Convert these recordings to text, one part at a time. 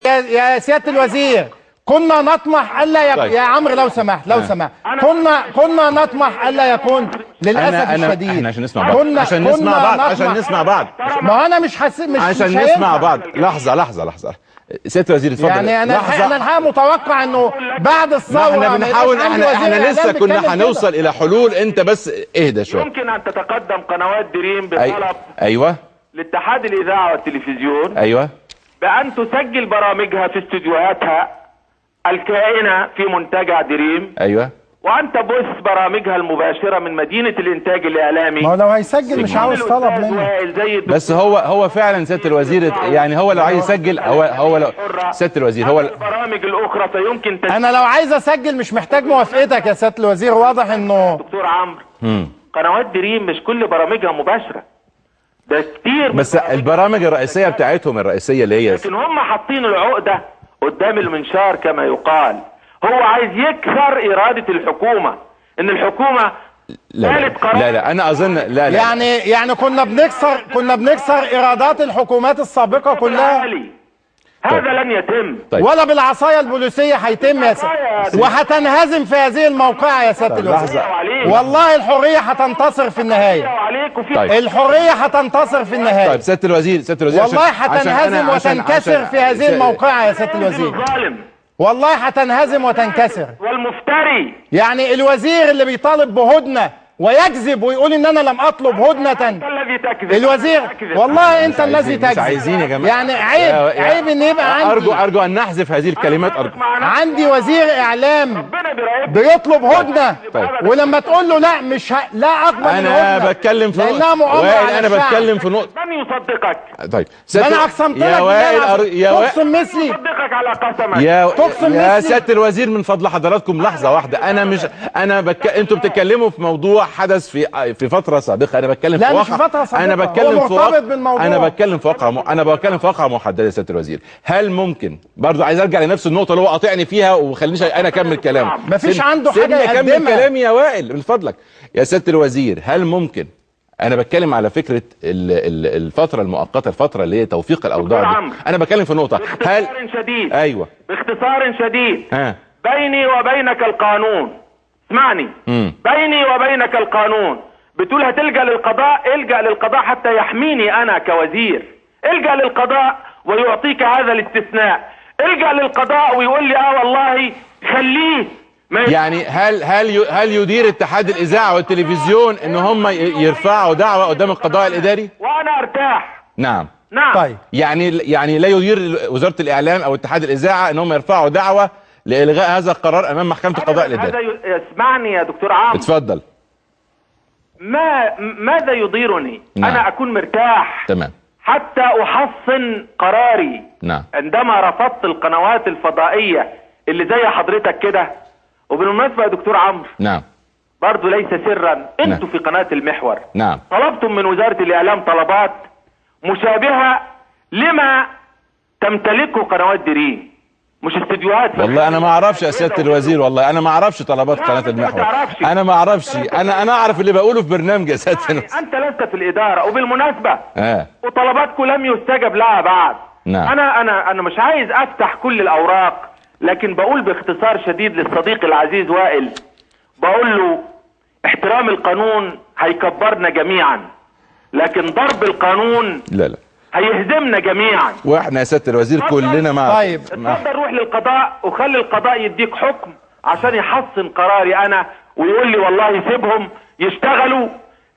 يا سيادة الوزير، كنا نطمح الا يا عمرو لو سمحت كنا نطمح الا يكون للاسف الشديد. احنا عشان نسمع بعض عشان نسمع بعض ما انا مش عشان نسمع بعض. لحظة سيادة الوزير اتفضل. يعني انا الحقيقة متوقع انه بعد الثورة احنا بنحاول، احنا لسه كنا هنوصل الى حلول، انت بس اهدى شوية. يمكن ان تتقدم قنوات دريم بطلب ايوه لاتحاد الاذاعة والتلفزيون ايوه بان تسجل برامجها في استديوهاتها الكائنة في منتجع دريم، ايوه، وان تبث برامجها المباشرة من مدينة الانتاج الاعلامي. ما هو لو هيسجل مش عاوز طلب منه. بس هو فعلا سيادة الوزير، يعني هو لو عايز يسجل، هو لو سيادة الوزير هو البرامج الاخرى فيمكن انا لو عايز اسجل مش محتاج موافقتك يا سيادة الوزير. واضح انه دكتور عمرو قنوات دريم مش كل برامجها مباشرة، ده كتير، بس البرامج الرئيسية بتاعتهم الرئيسية اللي هي، لكن هم حاطين العقدة قدام المنشار كما يقال. هو عايز يكسر إرادة الحكومة، ان الحكومة لا انا اظن لا يعني كنا بنكسر إرادات الحكومات السابقة كلها. هذا لن يتم. ولا بالعصايه البوليسيه هيتم يا سيدي، وهتنهزم في هذه الموقعه يا سياده الوزير. والله الحريه هتنتصر في النهايه. الحريه هتنتصر في النهايه. طيب سياده الوزير والله هتنهزم وتنكسر في هذه الموقعه يا سياده الوزير. والله هتنهزم وتنكسر. والمفتري يعني الوزير اللي بيطالب بهدنه ويكذب ويقول ان انا لم اطلب هدنة. الوزير والله انت الذي تكذب. مش عايزين يا جماعه، يعني عيب ان يبقى عندي، ارجو ان نحذف هذه الكلمات. عندي وزير اعلام بيطلب هدنة، ولما تقول له لا مش لا اقبل الهدنة. انا بتكلم في نقطة، انا بتكلم في نقطة. من يصدقك؟ طيب انا اقسمت لك يا وائل تقسم مثلي، صدقك على قسمك يا سيادة الوزير من فضل حضراتكم لحظة واحدة. انتوا بتتكلموا في موضوع حدث في فترة سابقة، انا بتكلم في واقع، انا بتكلم في واقع محدد يا سيادة الوزير. هل ممكن برضو، عايز ارجع لنفس النقطة اللي هو قاطعني فيها وخلينيش انا اكمل كلام، مفيش عنده حاجة يقدمها. اكمل كلامي يا وائل من فضلك يا سيادة الوزير. هل ممكن، انا بتكلم على فكرة الفترة المؤقتة، الفترة اللي هي توفيق الاوضاع دي. انا بتكلم في نقطة، باختصار شديد، ايوه باختصار شديد، بيني وبينك القانون، اسمعني، بيني وبينك القانون. بتقول هتلجأ للقضاء، الجأ للقضاء حتى يحميني انا كوزير. الجأ للقضاء ويعطيك هذا الاستثناء. الجأ للقضاء ويقول لي والله خليه. يعني هل يدير اتحاد الاذاعه والتلفزيون ان هم يرفعوا دعوه قدام القضاء الاداري؟ وانا ارتاح. نعم. طيب يعني لا يدير وزاره الاعلام او اتحاد الاذاعه ان هم يرفعوا دعوه لإلغاء هذا القرار أمام محكمة القضاء الإداري؟ اسمعني يا دكتور عمرو، اتفضل. ماذا يضيرني؟ أنا أكون مرتاح تمام حتى أحصن قراري. عندما رفضت القنوات الفضائية اللي زي حضرتك كده. وبالمناسبة يا دكتور عمرو، برضو ليس سرا، انتوا في قناة المحور طلبتم من وزارة الإعلام طلبات مشابهة لما تمتلكه قنوات دريم، مش استديوهات. والله انا ما اعرفش يا سياده الوزير، والله انا ما اعرفش طلبات قناه المحور. انا ما اعرفش، انا اعرف اللي بقوله في برنامج يا سياده الوزير. انت لست في الاداره، وبالمناسبه وطلباتكم لم يستجب لها بعد. انا مش عايز افتح كل الاوراق، لكن بقول باختصار شديد للصديق العزيز وائل، بقول له احترام القانون هيكبرنا جميعا، لكن ضرب القانون لا هيهزمنا جميعا. واحنا يا سياده الوزير كلنا معاك. طيب اتفضل روح للقضاء وخلي القضاء يديك حكم عشان يحصن قراري انا، ويقول لي والله سيبهم يشتغلوا،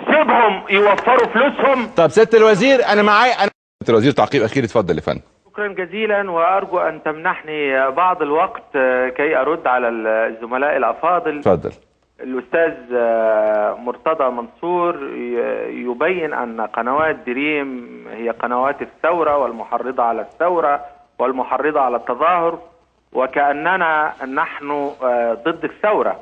سيبهم يوفروا فلوسهم. طب سياده الوزير انا معايا. سياده الوزير تعقيب اخير، اتفضل يا فندم. شكرا جزيلا، وارجو ان تمنحني بعض الوقت كي ارد على الزملاء الافاضل. اتفضل. الأستاذ مرتضى منصور يبين أن قنوات دريم هي قنوات الثورة والمحرضة على الثورة والمحرضة على التظاهر، وكأننا نحن ضد الثورة.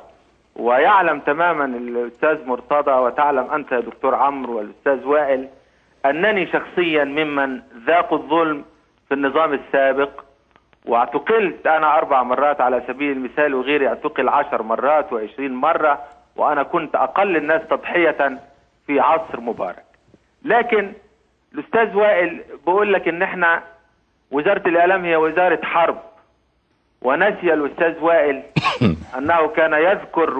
ويعلم تماما الأستاذ مرتضى، وتعلم أنت يا دكتور عمرو والأستاذ وائل، أنني شخصيا ممن ذاقوا الظلم في النظام السابق، واعتقلت أنا 4 مرات على سبيل المثال، وغيري اعتقل 10 مرات و20 مرة، وأنا كنت أقل الناس تضحية في عصر مبارك. لكن الأستاذ وائل بقول لك إن إحنا وزارة الإعلام هي وزارة حرب، ونسي الأستاذ وائل أنه كان يذكر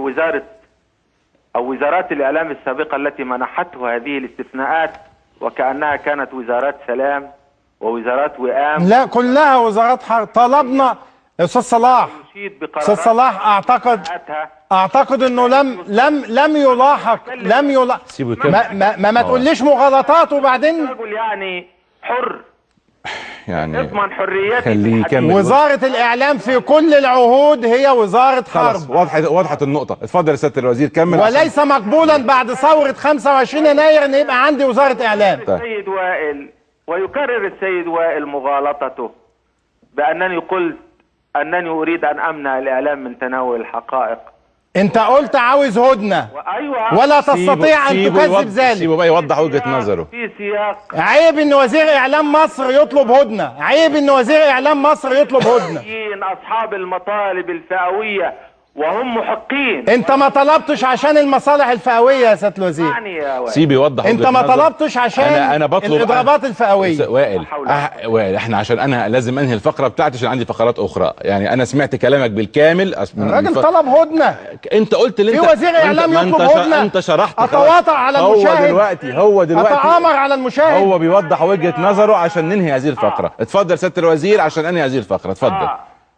وزارات الإعلام السابقة التي منحته هذه الاستثناءات وكأنها كانت وزارات سلام ووزارات وئام. لا، كلها وزارات حرب. طلبنا استاذ صلاح، استاذ صلاح اعتقد انه لم يلاحق ما تقوليش مغالطات وبعدين رجل يعني حر، يعني اضمن حريته. وزارة الإعلام في كل العهود هي وزارة حرب. وضحت النقطة. اتفضل يا سيادة الوزير كمل. وليس مقبولا بعد ثورة 25 يناير ان يبقى عندي وزارة إعلام. السيد وائل ويكرر السيد وائل مغالطته بأنني قلت أنني أريد أن أمنع الإعلام من تناول الحقائق. انت قلت عاوز هدنة. أيوة. ولا تستطيع ان تكذب ذلك. سيبه بقى يوضح وجهة نظره. في سياق. عيب ان وزير اعلام مصر يطلب هدنة، عيب ان وزير اعلام مصر يطلب هدنة. اصحاب المطالب الفئوية وهم محقين. انت ما طلبتش عشان المصالح الفئوية يا سيادة الوزير. سيبه يوضح وجهة انت ما طلبتش عشان أنا بطلب الاضرابات الفئوية. وائل احنا عشان انا لازم انهي الفقرة بتاعتي عشان عندي فقرات اخرى. يعني انا سمعت كلامك بالكامل. الراجل طلب هدنة. انت قلت في وزير اعلام يطلب هدنة. انت شرحت. اتواطأ على المشاهد. هو دلوقتي اتآمر على المشاهد. هو بيوضح وجهة نظره عشان ننهي هذه الفقرة. اتفضل سيادة الوزير عشان انهي هذه الفقرة. اتفضل.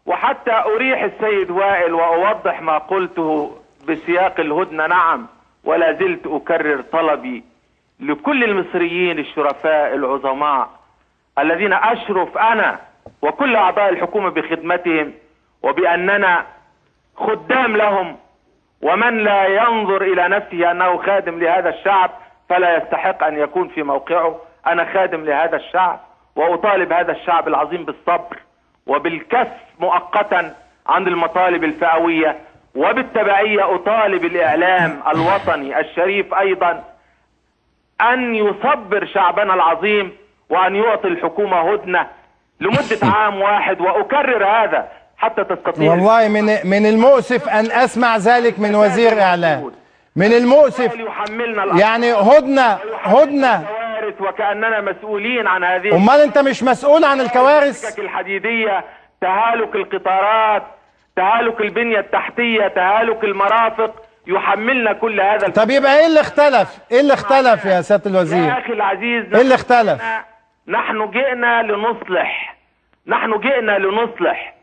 وحتى أريح السيد وائل وأوضح ما قلته بسياق الهدنة، نعم، ولا زلت أكرر طلبي لكل المصريين الشرفاء العظماء الذين أشرف أنا وكل أعضاء الحكومة بخدمتهم وبأننا خدام لهم، ومن لا ينظر إلى نفسه أنه خادم لهذا الشعب فلا يستحق أن يكون في موقعه. أنا خادم لهذا الشعب وأطالب هذا الشعب العظيم بالصبر وبالكف مؤقتا عن المطالب الفئوية، وبالتبعية أطالب الإعلام الوطني الشريف أيضا أن يصبر شعبنا العظيم وأن يعطي الحكومة هدنة لمدة عام واحد. وأكرر هذا حتى تستطيع. والله من المؤسف أن أسمع ذلك من وزير إعلام. من المؤسف يعني هدنة وكأننا مسؤولين عن هذه. امال انت مش مسؤول عن الكوارث الحديدية، تهالك القطارات، تهالك البنية التحتية، تهالك المرافق، يحملنا كل هذا. طب يبقى ايه اللي اختلف؟ ايه اللي اختلف يا سيادة الوزير؟ يا اخي العزيز، ايه اللي اختلف؟ نحن جئنا لنصلح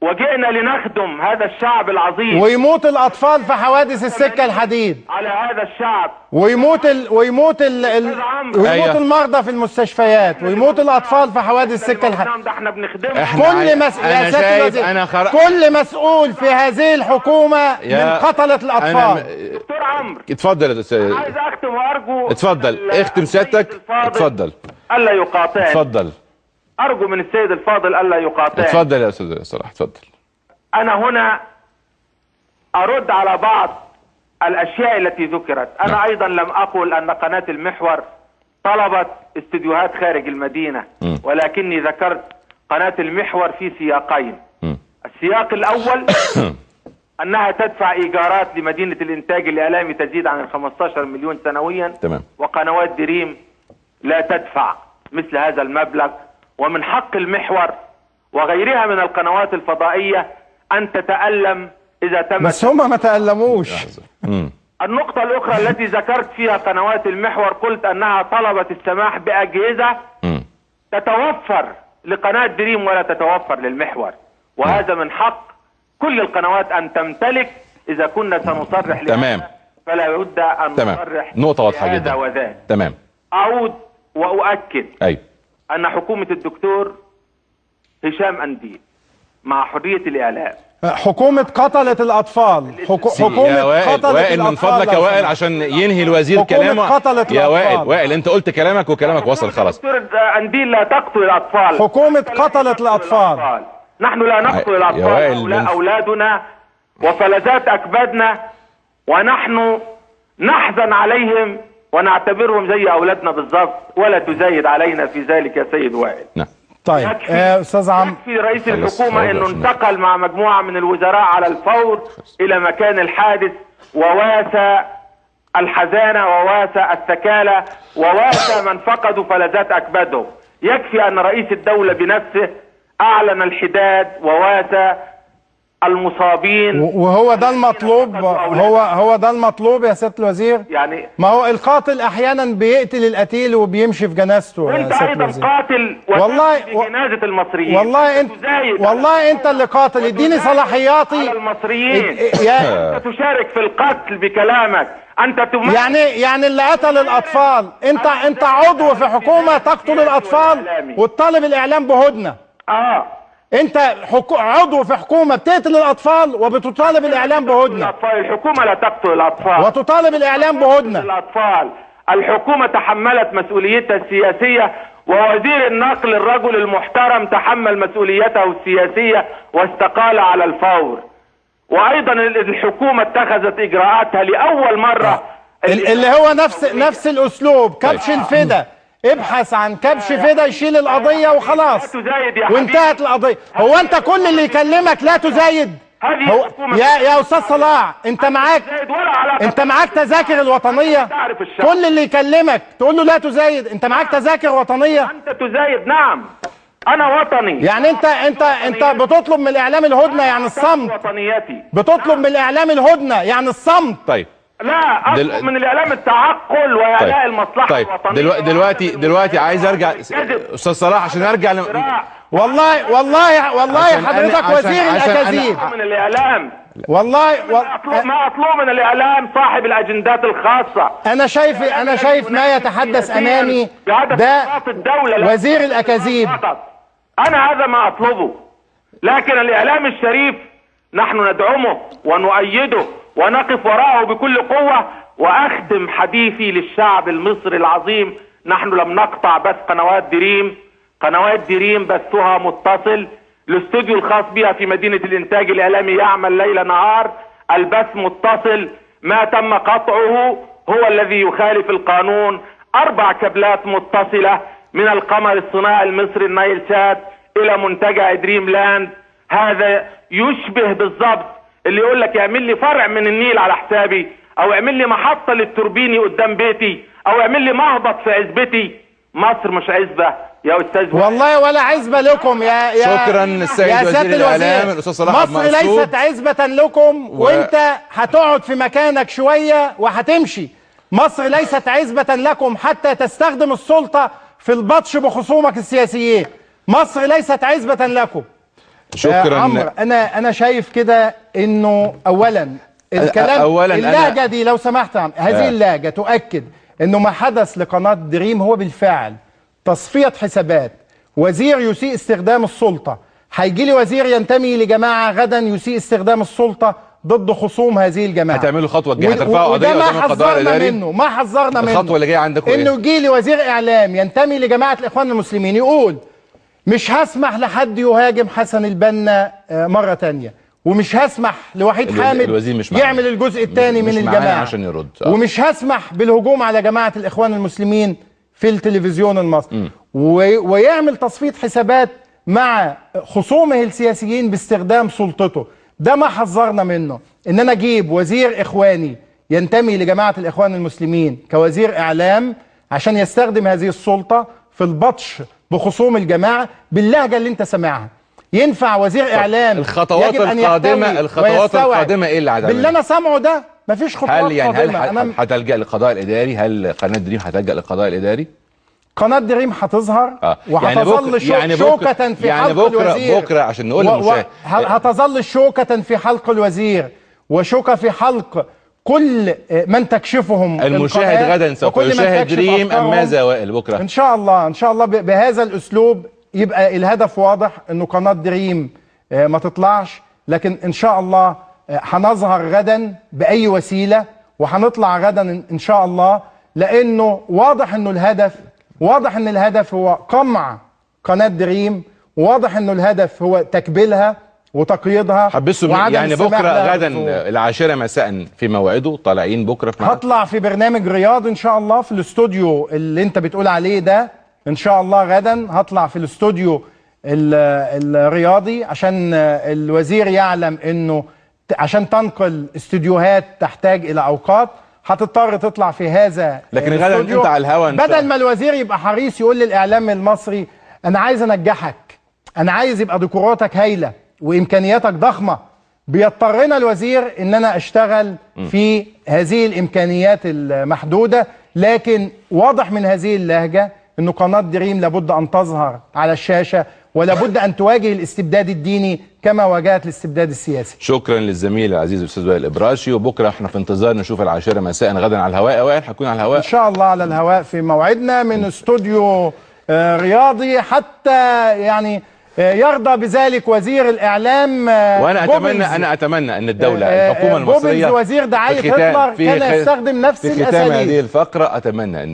وجئنا لنخدم هذا الشعب العظيم. ويموت الاطفال في حوادث السكة الحديد على هذا الشعب، ويموت المرضى في المستشفيات، ويموت الاطفال في حوادث السكة الحديد. ده احنا بنخدمهم. كل مسؤول في هذه الحكومة من قتلة الاطفال. دكتور عمرو، اتفضل يا سيدي. عايز اختم وارجو. اتفضل اختم سيادتك. اتفضل. الا يقاطعني. اتفضل. أرجو من السيد الفاضل ألا يقاطعني. اتفضل يا أستاذ صلاح. اتفضل. أنا هنا أرد على بعض الأشياء التي ذكرت. أنا أيضا لم أقل أن قناة المحور طلبت استديوهات خارج المدينة، ولكني ذكرت قناة المحور في سياقين. السياق الأول أنها تدفع إيجارات لمدينة الإنتاج الإعلامي تزيد عن 15 مليون سنويا. تمام. وقنوات دريم لا تدفع مثل هذا المبلغ. ومن حق المحور وغيرها من القنوات الفضائية أن تتألم إذا تم. بس هم ما تألموش. النقطة الأخرى التي ذكرت فيها قنوات المحور، قلت أنها طلبت السماح بأجهزة تتوفر لقناة دريم ولا تتوفر للمحور، وهذا من حق كل القنوات أن تمتلك. إذا كنا سنصرح تمام، فلا بد أن نصرح. نقطة واضحة جدا. وذاك. تمام. أعود وأؤكد أي أن حكومة الدكتور هشام أنديل مع حرية الإعلام، حكومة قتلة الأطفال، حكومة قتلة وائل من فضلك يا وائل عشان ينهي الوزير كلامه. يا وائل انت قلت كلامك وكلامك وصل خلاص. دكتور أنديل لا تقتل الأطفال. حكومة قتلة الأطفال. نحن لا نقتل الأطفال، لا أولادنا وفلذات أكبادنا، ونحن نحزن عليهم ونعتبرهم زي أولادنا بالضبط، ولا تزايد علينا في ذلك يا سيد وائل. نعم. طيب أستاذ عمرو، يكفي رئيس الحكومة أنه انتقل مع مجموعة من الوزراء على الفور إلى مكان الحادث، وواسى الحزانة وواسى الثكالة وواسى من فقدوا فلذات أكبادهم. يكفي أن رئيس الدولة بنفسه أعلن الحداد وواسى المصابين، وهو ده المطلوب. هو ده المطلوب يا سيادة الوزير. يعني ما هو القاتل احيانا بيقتل القتيل وبيمشي في جنازته. وانت ايضا قاتل والله في جنازة المصريين. والله انت اللي قاتل. اديني صلاحياتي على المصريين. انت تشارك في القتل بكلامك. انت يعني اللي قتل الاطفال، انت عضو في حكومة تقتل الاطفال وتطالب الاعلام بهدنة. انت عضو في حكومة بتقتل الاطفال وبتطالب الاعلام بهدنة. الحكومة لا تقتل الاطفال وتطالب الاعلام بهدنة. الاطفال الحكومة تحملت مسؤوليتها السياسية، ووزير النقل الرجل المحترم تحمل مسؤوليته السياسية واستقال على الفور. وايضا الحكومة اتخذت اجراءاتها لاول مرة اللي هو نفس الاسلوب. كبش الفدا، ابحث عن كبش فدا يشيل القضية وخلاص وانتهت القضية. هو انت كل اللي يكلمك لا تزايد؟ يا استاذ صلاح، انت معاك تذاكر الوطنية؟ كل اللي يكلمك تقول له لا تزايد؟ انت معاك تذاكر وطنية؟ انت تزايد. نعم انا وطني. يعني انت بتطلب من الاعلام الهدنة يعني الصمت. وطنيتي. بتطلب من الاعلام الهدنة يعني الصمت. طيب لا، اطلب من الاعلام التعقل واعلاء المصلحة الوطنية. دلوقتي عايز ارجع استاذ صلاح عشان ارجع والله حضرتك وزير الاكاذيب من الاعلام. والله ما اطلب من الاعلام صاحب الاجندات الخاصة. انا شايف ما يتحدث امامي ده وزير الاكاذيب. انا هذا ما اطلبه، لكن الاعلام الشريف نحن ندعمه ونؤيده ونقف وراءه بكل قوة. واختم حديثي للشعب المصري العظيم، نحن لم نقطع بث قنوات دريم. قنوات دريم بثها متصل، الاستوديو الخاص بها في مدينة الانتاج الاعلامي يعمل ليل نهار، البث متصل. ما تم قطعه هو الذي يخالف القانون. 4 كابلات متصلة من القمر الصناعي المصري النايل سات الى منتجع دريم لاند. هذا يشبه بالضبط اللي يقول لك اعمل لي فرع من النيل على حسابي، او اعمل لي محطة للتوربيني قدام بيتي، او اعمل لي مهبط في عزبتي. مصر مش عزبة يا استاذ. والله ولا عزبة لكم يا شكرا السيد وزير الاعلام الاستاذ صلاح عبد المنصور. مصر ليست عزبة لكم وانت هتقعد في مكانك شوية وهتمشي. مصر ليست عزبة لكم حتى تستخدم السلطة في البطش بخصومك السياسيين. مصر ليست عزبة لكم. شكرا عمرو. انا شايف كده انه اولا الكلام اللهجة دي لو سمحت هذه اللهجة تؤكد انه ما حدث لقناة دريم هو بالفعل تصفية حسابات. وزير يسيء استخدام السلطة، هيجي لي وزير ينتمي لجماعة غدا يسيء استخدام السلطة ضد خصوم هذه الجماعة. هتعملوا خطوة جاية، هترفعوا قضية قدام القضاء الإداري؟ ما حذرنا منه. الخطوة اللي جاية عندكم انه يجي لي وزير اعلام ينتمي لجماعة الاخوان المسلمين يقول مش هسمح لحد يهاجم حسن البنا مرة تانية، ومش هسمح لوحيد حامد يعمل الجزء الثاني من الجماعة عشان يرد. ومش هسمح بالهجوم على جماعة الاخوان المسلمين في التلفزيون المصري، ويعمل تصفية حسابات مع خصومه السياسيين باستخدام سلطته. ده ما حذرنا منه. ان انا اجيب وزير اخواني ينتمي لجماعة الاخوان المسلمين كوزير اعلام عشان يستخدم هذه السلطة في البطش بخصوم الجماعة باللهجة اللي انت سامعها. ينفع وزير اعلام الخطوات القادمة ايه اللي باللي انا سامعه ده؟ مفيش خطوات قادمة. هل هتلجأ للقضاء الاداري؟ هل قناة دريم هتلجأ للقضاء الاداري؟ قناة دريم هتظهر وهتظل شوكة في حلق الوزير. بكرة عشان نقول للمشاهد هتظل شوكة في حلق الوزير وشوكة في حلق كل من تكشفهم المشاهد. غدا سوف يشاهد دريم أم ماذا وائل بكرة؟ ان شاء الله بهذا الاسلوب يبقى الهدف واضح انه قناة دريم ما تطلعش، لكن ان شاء الله هنظهر غدا بأي وسيلة وهنطلع غدا ان شاء الله، لانه واضح انه الهدف هو قمع قناة دريم، وواضح انه الهدف هو تكبيلها وتقييدها. يعني بكره غدا 10 مساء في موعده طالعين بكره في هطلع في برنامج رياض ان شاء الله في الاستوديو اللي انت بتقول عليه ده. ان شاء الله غدا هطلع في الاستوديو الرياضي عشان الوزير يعلم انه عشان تنقل استوديوهات تحتاج الى اوقات، هتضطر تطلع في هذا لكن غدا انت على الهوا بدل ما الوزير يبقى حريص يقول للاعلام المصري انا عايز انجحك، انا عايز يبقى ديكوراتك هايله وامكانياتك ضخمه، بيضطرنا الوزير ان انا اشتغل في هذه الامكانيات المحدوده. لكن واضح من هذه اللهجه انه قناه دريم لابد ان تظهر على الشاشه، ولابد ان تواجه الاستبداد الديني كما واجهت الاستبداد السياسي. شكرا للزميل العزيز الاستاذ وائل الابراشي، وبكره احنا في انتظار نشوف العاشره مساء غدا على الهواء. يا وائل هتكون على الهواء ان شاء الله على الهواء في موعدنا من استوديو رياضي، حتى يعني يرضى بذلك وزير الاعلام. وانا اتمنى ان الدوله الحكومه المصريه وزير دعايه هتلر كان يستخدم نفس الاساليب. في ختام هذه الفقره اتمنى ان